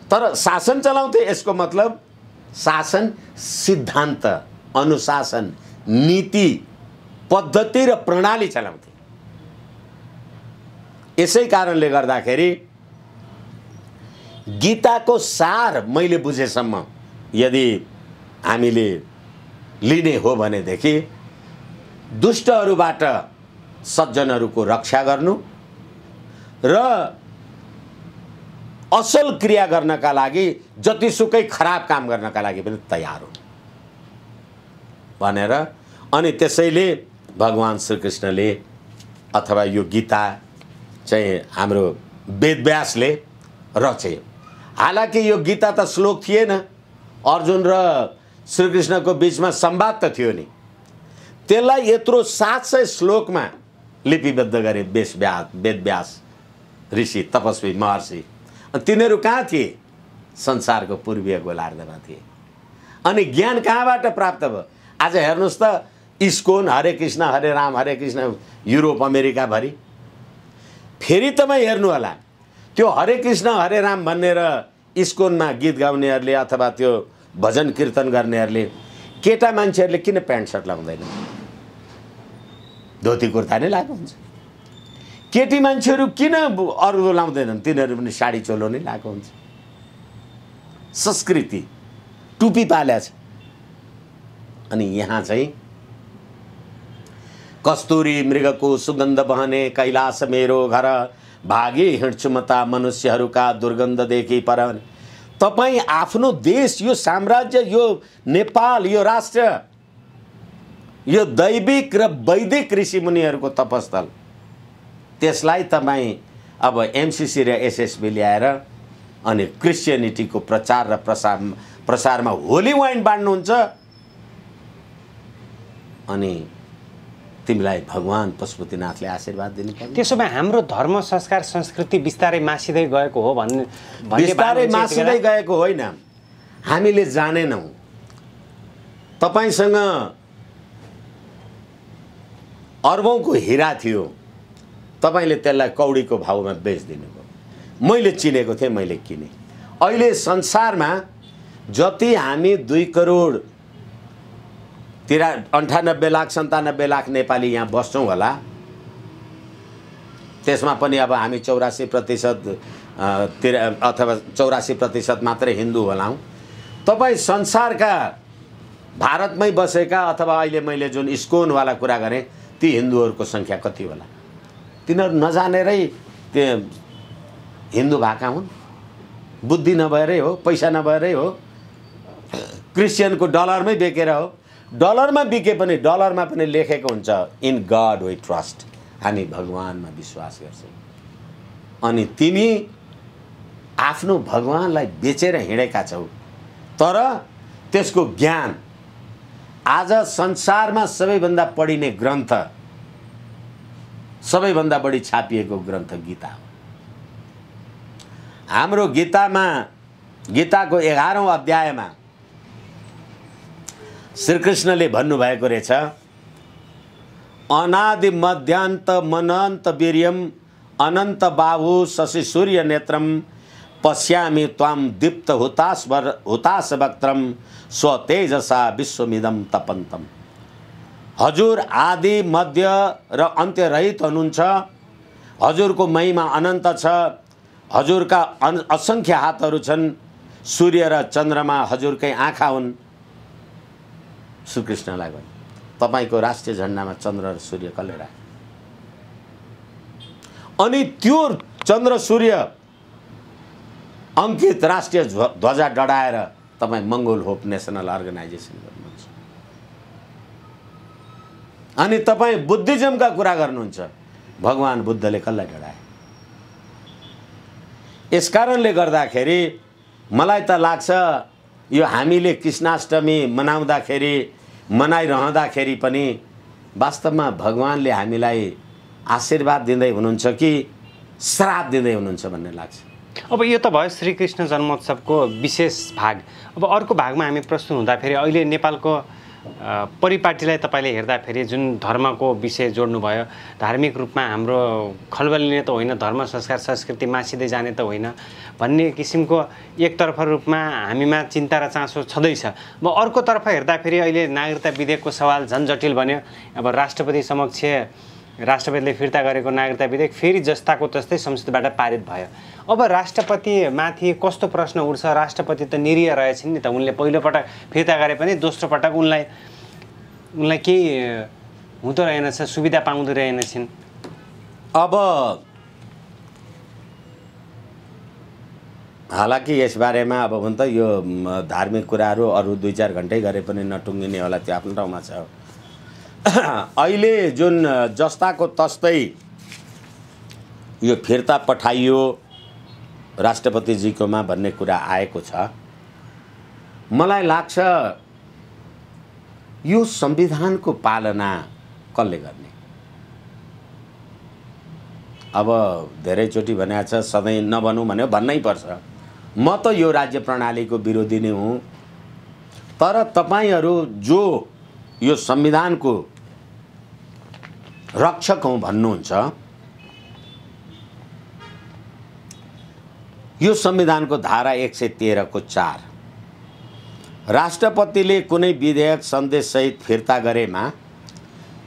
तर शासन चलाउँथे, यसको मतलब शासन सिद्धान्त, अनुशासन, नीति, पद्धति र प्रणाली चलाउँथे। यसै कारणले गर्दाखेरि गीताको सार मैले बुझेसम्म यदि हामीले लिने हो भनेदेखि दुष्टहरूबाट सज्जनहरूको रक्षा गर्नु र असल क्रिया गर्नका लागि जतिसुकै खराब काम गर्नका लागि पनि तयार हुनु भनेर। अनि त्यसैले भगवान श्रीकृष्णले अथवा यो गीता चाहिँ हाम्रो वेदव्यासले रचे। हालाकि यो गीता त श्लोक थिएन, अर्जुन र श्रीकृष्णको बीचमा संवाद त थियो नि। त्यसलाई यत्रो 700 श्लोकमा लिपिबद्ध गरे वेदव्यास ऋषि, तपस्वी, महर्षि। तिनीहरू कहाँ थिए? संसारको पूर्वीय गोलार्धमा थिए। अनि ज्ञान कहाँबाट प्राप्त भयो? आज हेर्नुहोस् त, इस्कोन, हरे कृष्ण हरे राम हरे कृष्ण युरोप अमेरिका भरि। फेरि तपाईँ हेर्नु होला, त्यो हरे कृष्ण हरे राम भनेर इस्कोनमा गीत गाउनेहरूले अथवा त्यो भजन कीर्तन गर्नेहरूले केटा मान्छेहरूले किन प्यान्ट सर्ट लाउँदैन? धोती कुर्ता नै लगाएको हुन्छ। केटी मान्छेहरू किन अरू लाउँदैनन्? तिनीहरू पनि साडी चोलो नै लगाएको हुन्छ। संस्कृति टुपी पाल्या छ। अनि यहाँ चाहिँ कस्तुरी मृगको सुगन्ध बहने कैलाश मेरो घर, भागी हिँड्छु म ता मनुष्यहरूका दुर्गन्ध देखि पर। तपाईँ आफ्नो देश, यो साम्राज्य, यो नेपाल, यो राष्ट्र, यो दैविक र वैदिक ऋषिमुनिहरूको तपस्थल, त्यसलाई तपाईँ अब एमसीसी र एसएसबी ल्याएर अनि क्रिस्चियनिटीको प्रचार र प्रसारमा होली वाइन बाँड्नुहुन्छ। अनि तिमीलाई भगवान पशुपतिनाथले आशीर्वाद दिनुपर्छ। त्यसो भए हाम्रो धर्म, संस्कार, संस्कृति बिस्तारै मासिँदै गएको हो भन्ने? बिस्तारै मासिँदै गएको होइन, हामीले जानेनौँ। तपाईसँग अर्बौंको हिरा थियो, तपाईँले त्यसलाई कौडीको भाउमा बेचिदिनु भयो। मैले चिनेको थिएँ, मैले किने। अहिले संसारमा जति हामी 2 करोड 98 लाख 97 लाख नेपाली यहाँ बस्छौँ होला, त्यसमा पनि अब हामी 84% अथवा 84% मात्रै हिन्दू होलाौँ। तपाईँ संसारका भारतमै बसेका अथवा अहिले मैले जुन इस्कोनवाला कुरा गरेँ ती हिन्दूहरूको सङ्ख्या कति होला? तिनीहरू नजानेरै त्यो हिन्दू भएका हुन्। बुद्धि नभएरै हो, पैसा नभएरै हो। क्रिस्चियनको डलरमै बेकेर हो। डलरमा बिके पनि डलरमा पनि लेखेको हुन्छ इन गड वी ट्रस्ट, हामी भगवानमा विश्वास गर्छौँ। अनि तिमी आफ्नो भगवानलाई बेचेर हिँडेका छौ। तर त्यसको ज्ञान आज संसारमा सबैभन्दा पढिने ग्रन्थ, सबैभन्दा बढी छापिएको ग्रन्थ गीता हो। हाम्रो गीताको 11औं अध्यायमा श्रीकृष्णले भन्नुभएको रहेछ, अनादि मध्यान्त मनन्त वीर्यम अनन्त बाहु शशि सूर्य नेत्रम पश्यामि त्वाम दीप्त हुतास वक्त्रम स्वतेजसा विश्वमिदम तपन्तम। हजुर आदि मध्य र अन्त्य रहित हुनुहुन्छ। हजुरको महिमा अनन्त छ। हजुरका असंख्य हातहरू छन्। सूर्य र चन्द्रमा हजुरकै आँखा हुन्। श्रीकृष्णलाई भने तपाईको राष्ट्रिय झण्डामा चन्द्र र सूर्य कसले राखे? अनि त्यो चन्द्र सूर्य अंकित राष्ट्रिय ध्वजा डढाएर तपाईँ मङ्गोल होप नेसनल अर्गनाइजेसन गर्नुहुन्छ। अनि तपाईँ बुद्धिज्मका कुरा गर्नुहुन्छ। भगवान बुद्धले कसलाई डढाए? यसकारणले गर्दाखेरि मलाई त लाग्छ यो हामीले कृष्णाष्टमी मनाइरहँदाखेरि पनि वास्तवमा भगवानले हामीलाई आशीर्वाद दिँदै हुनुहुन्छ कि श्राप दिँदै हुनुहुन्छ भन्ने लाग्छ। अब यो त भयो श्रीकृष्ण जन्मोत्सवको विशेष भाग। अब अर्को भागमा हामी प्रस्तुत हुँदाखेरि अहिले नेपालको परिपाटीलाई तपाईँले हेर्दाखेरि जुन धर्मको विषय जोड्नुभयो, धार्मिक रूपमा हाम्रो खलबलिने त होइन, धर्म संस्कार संस्कृति मासिँदै जाने त होइन भन्ने किसिमको एकतर्फ रूपमा हामीमा चिन्ता र चासो छँदैछ। अब अर्कोतर्फ हेर्दाखेरि अहिले नागरिकता विधेयकको सवाल झन् जटिल बन्यो। अब राष्ट्रपति समक्ष राष्ट्रपतिले फिर्ता गरेको नागरिकता विधेयक फेरि जस्ताको तस्तै संसदबाट पारित भयो। अब राष्ट्रपतिमाथि कस्तो प्रश्न उठ्छ? राष्ट्रपति त निरीह रहेछन् नि त। उनले पहिलोपटक फिर्ता गरे पनि दोस्रो पटक उनलाई केही हुँदो रहेनछ, सुविधा पाउँदो रहेनछन्। अब हालाकि यसबारेमा अब हुन त यो धार्मिक कुराहरू अरू 2-4 घन्टै गरे पनि नटुङ्गिने होला, त्यो आफ्नो ठाउँमा छ। अहिले जुन जस्ताको तस्तै यो फिर्ता पठाइयो राष्ट्रपतिजीकोमा भन्ने कुरा आएको छ। मलाई लाग्छ यो संविधानको पालना कसले गर्ने? अब धेरैचोटि भनेको छ सधैँ नबनौँ भन्यो, भन्नै पर्छ। म त यो राज्य प्रणालीको विरोधी नै हुँ। तर तपाईहरू जो यो संविधानको रक्षक हौं भन्नुहुन्छ, यो संविधानको धारा 113 को 4 राष्ट्रपतिले कुनै विधेयक सन्देश सहित फिर्ता गरेमा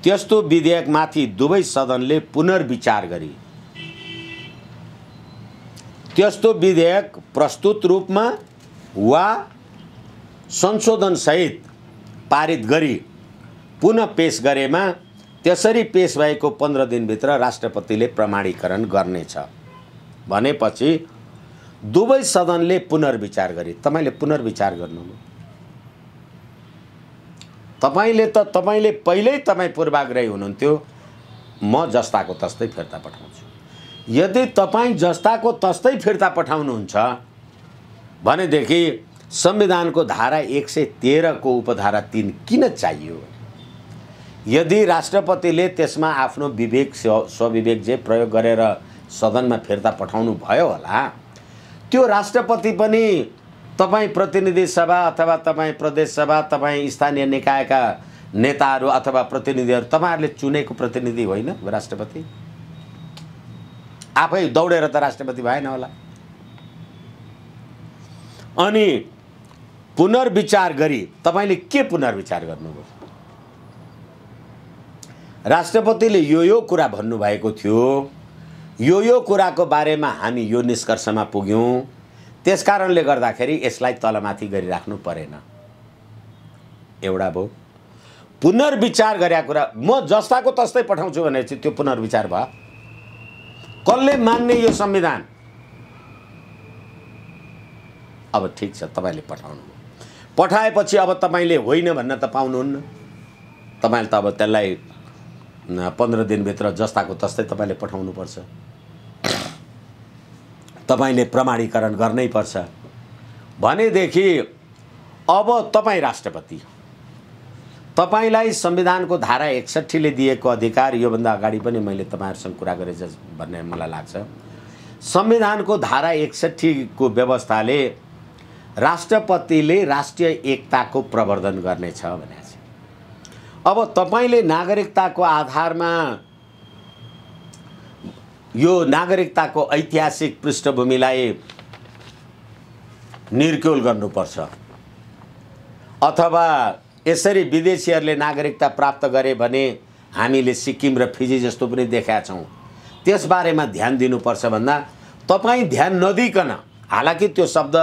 त्यस्तो विधेयकमाथि दुवै सदनले पुनर्विचार गरी त्यस्तो विधेयक प्रस्तुत रूपमा वा संशोधन सहित पारित गरी पुनः पेश गरेमा त्यसरी पेश भएको 15 दिनभित्र राष्ट्रपतिले प्रमाणीकरण गर्नेछ भनेपछि दुवै सदनले पुनर्विचार गरी। तपाईले पुनर्विचार गर्नुभयो। तपाईले पहिल्यै तपाई पूर्वाग्रही हुनुहुन्थ्यो, म जस्ताको तस्तै फिर्ता पठाउँछु। यदि तपाई जस्ताको तस्तै फिर्ता पठाउनुहुन्छ भनेदेखि संविधानको धारा 113 को उपधारा 3 किन चाहियो? यदि राष्ट्रपतिले त्यसमा आफ्नो विवेक स्वविवेक जे प्रयोग गरेर सदनमा फिर्ता पठाउनु भयो होला, त्यो राष्ट्रपति पनि तपाई प्रतिनिधि सभा अथवा तपाई प्रदेश सभा, तपाई स्थानीय निकायका नेताहरू अथवा प्रतिनिधिहरू, तपाईहरुले चुनेको प्रतिनिधि होइन राष्ट्रपति। आफै दौडेर त राष्ट्रपति भएन होला। अनि पुनर्विचार गरी तपाईले के पुनर्विचार गर्नुभयो? राष्ट्रपतिले यो कुरा भन्नुभएको थियो, यो कुराको बारेमा हामी यो निष्कर्षमा पुग्यौँ, त्यसकारणले गर्दाखेरि यसलाई तलमाथि गरिराख्नु परेन। एउटा भयो। पुनर्विचार गरेका कुरा म जस्ताको तस्तै पठाउँछु भनेपछि त्यो पुनर्विचार भयो। कसले मान्ने यो संविधान? अब ठिक छ, तपाईँले पठाउनु, पठाएपछि अब तपाईँले होइन भन्न त पाउनुहुन्न। तपाईँले त अब त्यसलाई 15 दिनभित्र जस्ताको तस्तै तपाईँले पठाउनुपर्छ। तपाईँले प्रमाणीकरण गर्नै पर्छ। भनेदेखि अब तपाईँ राष्ट्रपति, तपाईलाई संविधानको धारा 61 ले दिएको अधिकार, योभन्दा अगाडि पनि मैले तपाईँहरूसँग कुरा गरेँ भन्ने मलाई लाग्छ। संविधानको धारा 61 को व्यवस्थाले राष्ट्रपतिले राष्ट्रिय एकताको प्रवर्धन गर्नेछ भनेको छ। अब तपाईले नागरिकताको आधारमा यो नागरिकताको ऐतिहासिक पृष्ठभूमिलाई निर्क्युल गर्नुपर्छ, अथवा यसरी विदेशीहरूले नागरिकता प्राप्त गरे भने हामीले सिक्किम र फिजी जस्तो पनि देखाएका छौँ, त्यसबारेमा ध्यान दिनुपर्छ भन्दा तपाईँ ध्यान नदिकन, हालाकि त्यो शब्द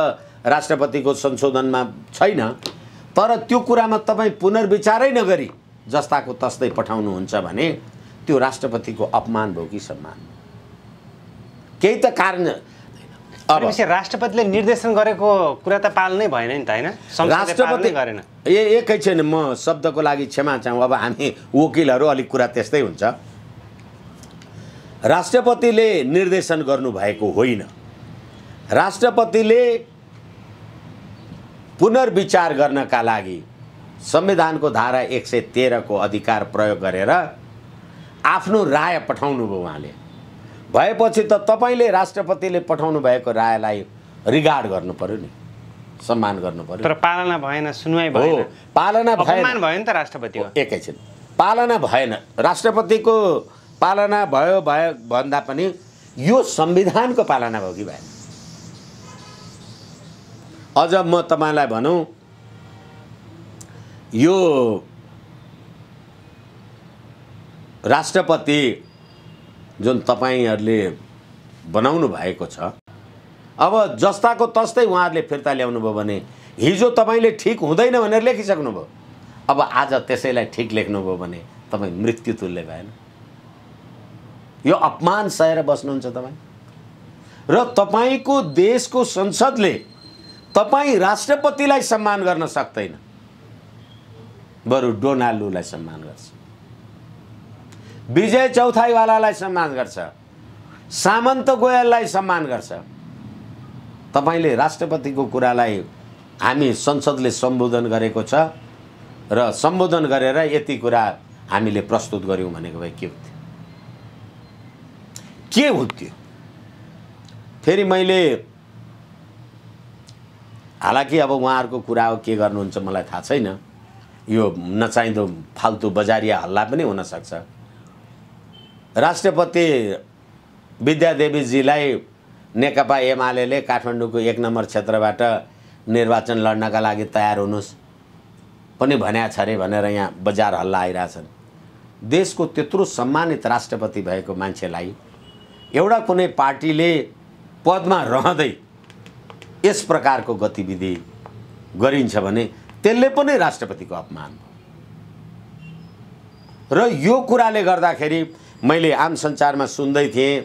राष्ट्रपतिको संशोधनमा छैन, तर त्यो कुरामा तपाईँ पुनर्विचारै नगरी जस्ताको तस्तै पठाउनुहुन्छ भने त्यो राष्ट्रपतिको अपमान भयो कि सम्मान? केही त कारण। अब राष्ट्रपतिले निर्देशन गरेको कुरा त पाल्नै भएन नि त, हैन? राष्ट्रपति गरेन। एकैछिन, म शब्दको लागि क्षमा चाहूँ। अब हामी वकिलहरू अलिक कुरा त्यस्तै हुन्छ। राष्ट्रपतिले निर्देशन गर्नुभएको होइन। राष्ट्रपतिले पुनर्विचार गर्नका लागि संविधानको धारा 113 को अधिकार प्रयोग गरेर आफ्नो राय पठाउनु भयो उहाँले। भएपछि त तपाईले राष्ट्रपतिले पठाउनु भएको रायलाई रिगार्ड गर्नु पर्यो नि, सम्मान गर्नु पर्यो। तर पालना भएन, सुनवाई भएन। पालना भएन, अपमान भयो नि त राष्ट्रपतिको। एकैछिन, पालना भएन, राष्ट्रपतिको पालना भयो भन्दा पनि यो संविधानको पालना भयो कि भएन? अझ म तपाईलाई भनौँ, यो राष्ट्रपति जुन तपाईहरूले बनाउनु भएको छ, अब जस्ताको तस्तै उहाँहरूले फिर्ता ल्याउनु भयो भने हिजो तपाईँले ठिक हुँदैन भनेर लेखिसक्नु भयो, अब आज त्यसैलाई ठिक लेख्नुभयो भने तपाईँ मृत्यु तुल्य भएन? यो अपमान सहेर बस्नुहुन्छ तपाईँ। र तपाईँको देशको संसदले तपाईँ राष्ट्रपतिलाई सम्मान गर्न सक्दैन, बरु डोनाल्ड लूलाई सम्मान गर्छ, विजय चौथाईवालालाई सम्मान गर्छ, सामन्त गोयललाई सम्मान गर्छ। तपाईले राष्ट्रपतिको कुरालाई हामी संसदले सम्बोधन गरेको छ र सम्बोधन गरेर यति कुरा हामीले प्रस्तुत गर्यौं भनेको भए के हुन्थ्यो? के हुन्थ्यो? फेरि मैले, हालाकि अब उहाँहरूको कुरा हो, के गर्नुहुन्छ मलाई थाहा छैन, यो नचाहिँदो फाल्तु बजारिया हल्ला पनि हुन सक्छ। राष्ट्रपति विद्यादेवीजीलाई नेकपा एमाले काठमाडौँको 1 नम्बर क्षेत्रबाट निर्वाचन लड्नका लागि तयार हुनुस् पनि भनेको छ रे भनेर यहाँ बजार हल्ला आइरहेछन्। देशको त्यत्रो सम्मानित राष्ट्रपति भएको मान्छेलाई एउटा कुनै पार्टीले पदमा रहँदै यस प्रकारको गतिविधि गरिन्छ भने त्यसले पनि राष्ट्रपतिको अपमान हो। र यो कुराले गर्दाखेरि मैले आम सञ्चारमा सुन्दै थिएँ,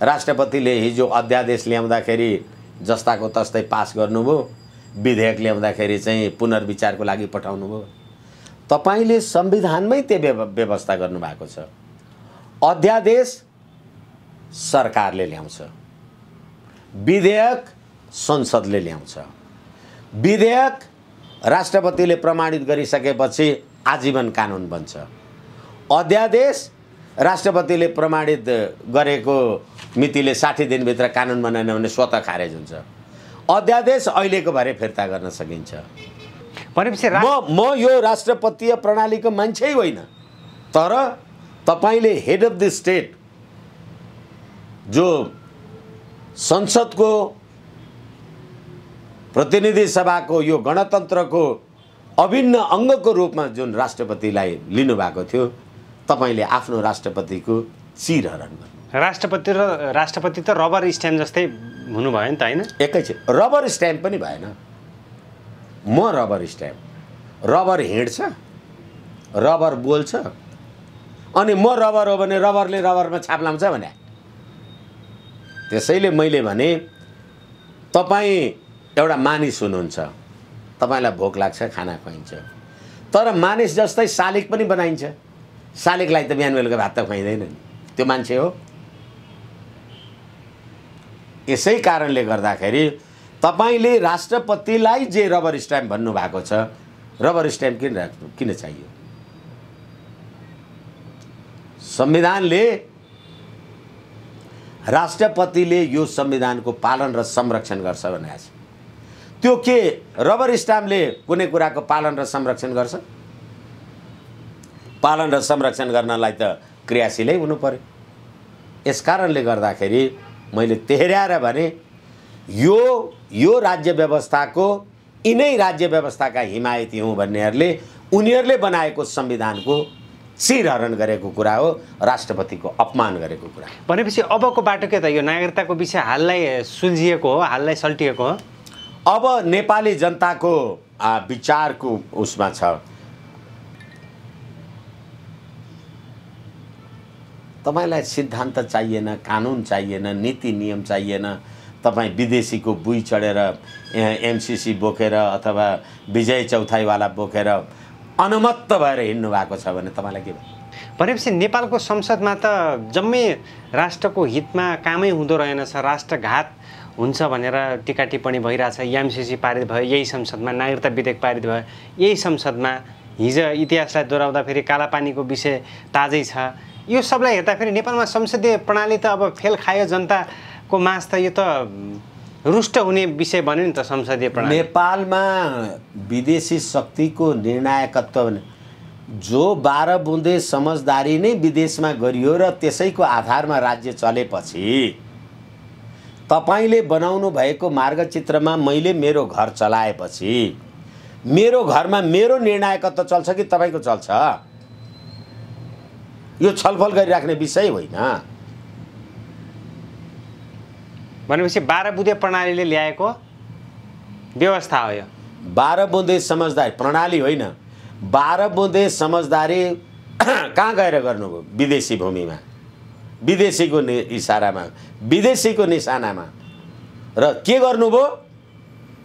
राष्ट्रपतिले हिजो अध्यादेश ल्याउँदाखेरि जस्ताको तस्तै पास गर्नुभयो, विधेयक ल्याउँदाखेरि चाहिँ पुनर्विचारको लागि पठाउनु भयो। तपाईले संविधानमै त्यो व्यवस्था गर्नुभएको छ। अध्यादेश सरकारले ल्याउँछ, विधेयक संसदले ल्याउँछ। विधेयक राष्ट्रपतिले प्रमाणित गरिसकेपछि आजीवन कानुन बन्छ। अध्यादेश राष्ट्रपतिले प्रमाणित गरेको मितिले 60 दिनभित्र कानुन बनाएन भने स्वतः खारेज हुन्छ। अध्यादेश अहिलेको भरे फिर्ता गर्न सकिन्छ। म यो राष्ट्रपतीय प्रणालीको मान्छे होइन, तर तपाईले हेड अफ द स्टेट जो संसदको प्रतिनिधि सभाको यो गणतन्त्रको अभिन्न अङ्गको रूपमा जुन राष्ट्रपतिलाई लिनुभएको थियो, तपाईले आफ्नो राष्ट्रपतिको चिरहरण गर्नु। राष्ट्रपति त रबर स्ट्याम्प जस्तै हुनुभयो नि त हैन? एकैछिन, रबर स्ट्याम्प पनि भएन। म रबर स्ट्याम्प, रबर हिँड्छ, रबर बोल्छ, अनि म रबर हो भने रबरले रबरमा छाप लाउँछ भने। त्यसैले मैले भने तपाईँ एउटा मानिस हुनुहुन्छ, तपाईँलाई भोक लाग्छ, खाना खुवाइन्छ, तर मानिस जस्तै शालिग पनि बनाइन्छ। शालिगलाई त बिहान बेलुका भात त खुवाइँदैन नि, त्यो मान्छे हो। यसै कारणले गर्दाखेरि तपाईँले राष्ट्रपतिलाई जे रबर स्ट्याम्प भन्नुभएको छ, रबर स्ट्याम्प किन चाहियो? संविधानले, राष्ट्रपतिले यो संविधानको पालन र संरक्षण गर्छ भनेको छ। त्यो के रबर स्ट्याम्पले कुनै कुराको पालन र संरक्षण गर्छ? पालन र संरक्षण गर्नलाई त क्रियाशीलै हुनु पर्यो। यस कारणले गर्दाखेरि मैले तेह्र्याएर भने यो राज्य व्यवस्थाको, यिनै राज्य व्यवस्थाका हिमायती हुँ भन्नेहरूले उनीहरूले बनाएको संविधानको शिरहरण गरेको कुरा हो, राष्ट्रपतिको अपमान गरेको कुरा। भनेपछि अबको बाटो के त? यो नागरिकताको विषय हाललाई सुल्झिएको हो, हाललाई सल्टिएको हो। अब नेपाली जनताको विचारको उसमा छ। तपाईलाई सिद्धान्त चाहिएन, कानुन चाहिएन, नीति नियम चाहिएन। तपाईँ विदेशीको बुई चढेर एमसीसी बोकेर अथवा विजय चौथाईवाला बोकेर अनुमत्त भएर हिँड्नु भएको छ भने तपाईँलाई के भयो? भनेपछि नेपालको संसदमा त जम्मै राष्ट्रको हितमा कामै हुँदो रहेनछ, राष्ट्रघात हुन्छ भनेर टिका टिप्पणी भइरहेछ। एमसीसी पारित भयो यही संसदमा, नागरिकता विधेयक पारित भयो यही संसदमा। हिजो इतिहासलाई दोहोऱ्याउँदाखेरि कालापानीको विषय ताजै छ। यो सबलाई हेर्दाखेरि नेपालमा संसदीय प्रणाली त अब फेल खायो, जनताको माझ त यो त रुष्ट हुने विषय बन्यो नि त संसदीय प्रणाली। नेपालमा विदेशी शक्तिको निर्णायकत्व जो 12 बुँदे समझदारी नै विदेशमा गरियो र त्यसैको आधारमा राज्य चलेपछि तपाईले बनाउनु भएको मार्गचित्रमा मैले मेरो घर चलाएपछि मेरो घरमा मेरो निर्णायकत्व चल्छ कि तपाईको चल्छ? यो छलफल गरिराख्ने विषय होइन। भनेपछि 12 बुँदे प्रणालीले ल्याएको व्यवस्था हो यो। 12 बुँदे समझदारी प्रणाली होइन, 12 बुँदे समझदारी कहाँ गएर गर्नुभयो? विदेशी भूमिमा, विदेशीको इसारामा, विदेशीको निशानामा। र के गर्नुभयो?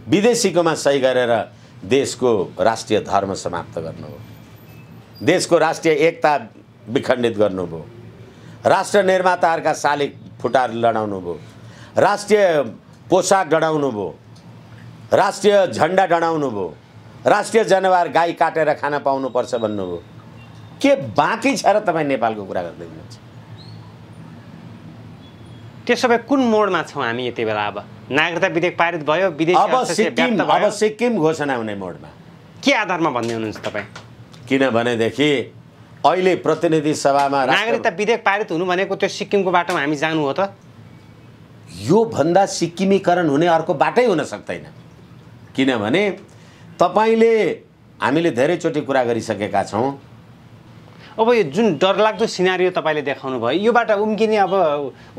विदेशीकोमा सही गरेर देशको राष्ट्रिय धर्म समाप्त गर्नुभयो, देशको राष्ट्रिय एकता विखण्डित गर्नुभयो, राष्ट्र निर्माताहरूका शालिग फुटार लडाउनुभयो, राष्ट्रिय पोसाक डढाउनुभयो, राष्ट्रिय झण्डा डढाउनुभयो, राष्ट्रिय जनावर गाई काटेर खान पाउनुपर्छ भन्नुभयो। के बाँकी छ र तपाईँ नेपालको कुरा गर्दै हुनुहुन्छ? त्यसो भए कुन मोडमा छौँ हामी यति बेला? अब नागरिकता विधेयक पारित भयो, अब सिक्किम घोषणा हुने मोडमा। के आधारमा भन्दै हुनुहुन्छ तपाईँ? किनभनेदेखि अहिले प्रतिनिधि सभामा नागरिकता विधेयक पारित हुनु भनेको त्यो सिक्किमको बाटोमा हामी जानु हो त? यो भन्दा सिक्किमीकरण हुने अर्को बाटै हुन सक्दैन। किनभने तपाईले, हामीले धेरैचोटि कुरा गरिसकेका छौँ। अब यो जुन डरलाग्दो सिनारियो तपाईले देखाउनु भयो, यो बाटो उम्किने अब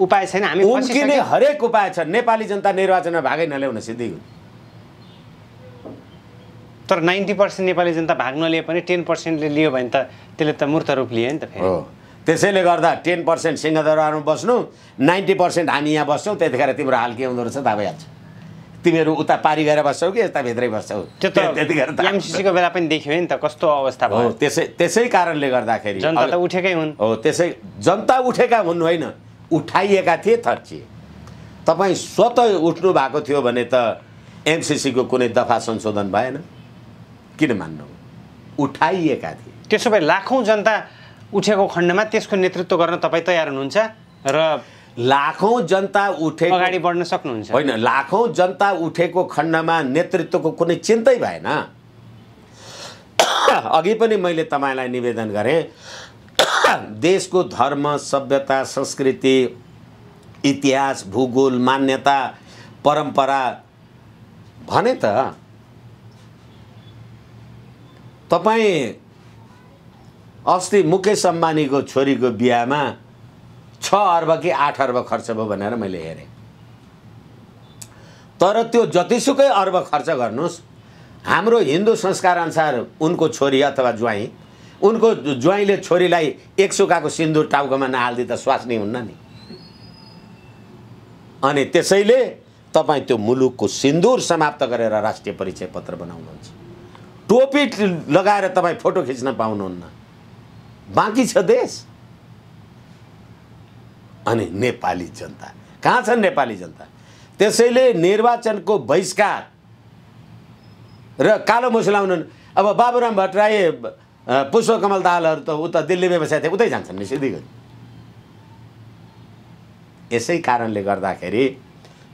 उपाय छैन? हामी उम्किने हरेक उपाय छ। नेपाली जनता निर्वाचनमा भागै नल्याउन सिद्धि हो। तर 90% नेपाली जनता भाग नलिए पनि 10%ले लियो भने त त्यसले त मूर्त रूप लियो नि त फेरि। हो, त्यसैले गर्दा 10% सिंहदरबारमा बस्नु, 90% हामी यहाँ बस्छौँ। त्यतिखेर तिम्रो हाल के हुँदो रहेछ थाहा भइहाल्छ। तिमीहरू उता पारी गएर बस्छौ कि यता भित्रै बस्छौ? त्यो त एमसीसीको बेला पनि देखियो नि त कस्तो अवस्था भयो। त्यसै कारणले गर्दाखेरि जनता त उठेकै हुन्। हो, त्यसै जनता उठेका हुन् होइन, उठाइएका थिए, थर्चिए। तपाईँ स्वतः उठ्नु भएको थियो भने त एमसीसीको कुनै दफा संशोधन भएन। किन मान्नु? उठाइएका थिए। त्यसो भए लाखौँ जनता उठेको खण्डमा त्यसको नेतृत्व गर्न तपाईँ तयार हुनुहुन्छ र लाखौँ जनता उठेको अगाडि बढ्न सक्नुहुन्छ? होइन, लाखौँ जनता उठेको खण्डमा नेतृत्वको कुनै चिन्तै भएन। अघि पनि मैले तपाईँलाई निवेदन गरेँ, देशको धर्म, सभ्यता, संस्कृति, इतिहास, भूगोल, मान्यता, परम्परा भने त तपाईँ अस्ति मुकेश अम्बानीको छोरीको बिहामा 6 6 अर्ब कि 8 अर्ब खर्च भयो भनेर मैले हेरेँ। तर त्यो जतिसुकै अर्ब खर्च गर्नुहोस्, हाम्रो हिन्दू संस्कार अनुसार उनको छोरी अथवा ज्वाइँ, उनको ज्वाइँले छोरीलाई 1 सुकाको सिन्दुर टाउकोमा नहाल्दी त स्वास्नी हुन्न नि। अनि त्यसैले तपाईँ त्यो मुलुकको सिन्दुर समाप्त गरेर राष्ट्रिय परिचय पत्र बनाउनुहुन्छ। टोपी लगाएर तपाईँ फोटो खिच्न पाउनुहुन्न। बाँकी छ देश। अनि नेपाली जनता कहाँ छन्? नेपाली जनता। त्यसैले निर्वाचनको बहिष्कार र कालो मुसुलाउनु। अब बाबुराम भट्टराई, पुष्पकमल दाहालहरू त उता दिल्लीमै बसेका थिए, उतै जान्छन् नि सिधै गरी। यसै कारणले गर्दाखेरि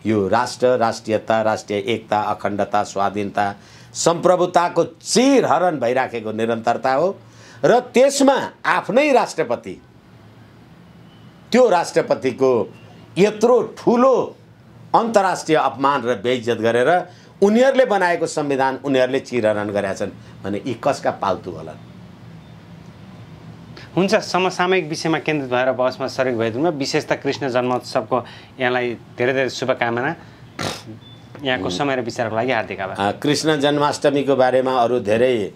यो राष्ट्र, राष्ट्रियता, राष्ट्रिय एकता, अखण्डता, स्वाधीनता, सम्प्रभुताको चिरहरण भइराखेको निरन्तरता हो। र त्यसमा आफ्नै राष्ट्रपति, त्यो राष्ट्रपतिको यत्रो ठुलो अन्तर्राष्ट्रिय अपमान र बेइज्जत गरेर उनीहरूले बनाएको संविधान उनीहरूले चिरहरण गरेका छन् भने यी कसका पाल्तु होलान्? हुन्छ, समसामयिक विषयमा केन्द्रित भएर बहसमा सरेक भइदिनुमा विशेषतः कृष्ण जन्मोत्सवको यहाँलाई धेरै धेरै शुभकामना। यहाँको समय र विचारको लागि हार्दिक आभार। कृष्ण जन्माष्टमीको बारेमा अरू धेरै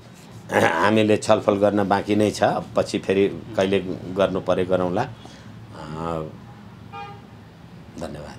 हामीले छलफल गर्न बाँकी नै छ। पछि फेरि कहिले गर्नु परे गरौँला। धन्यवाद।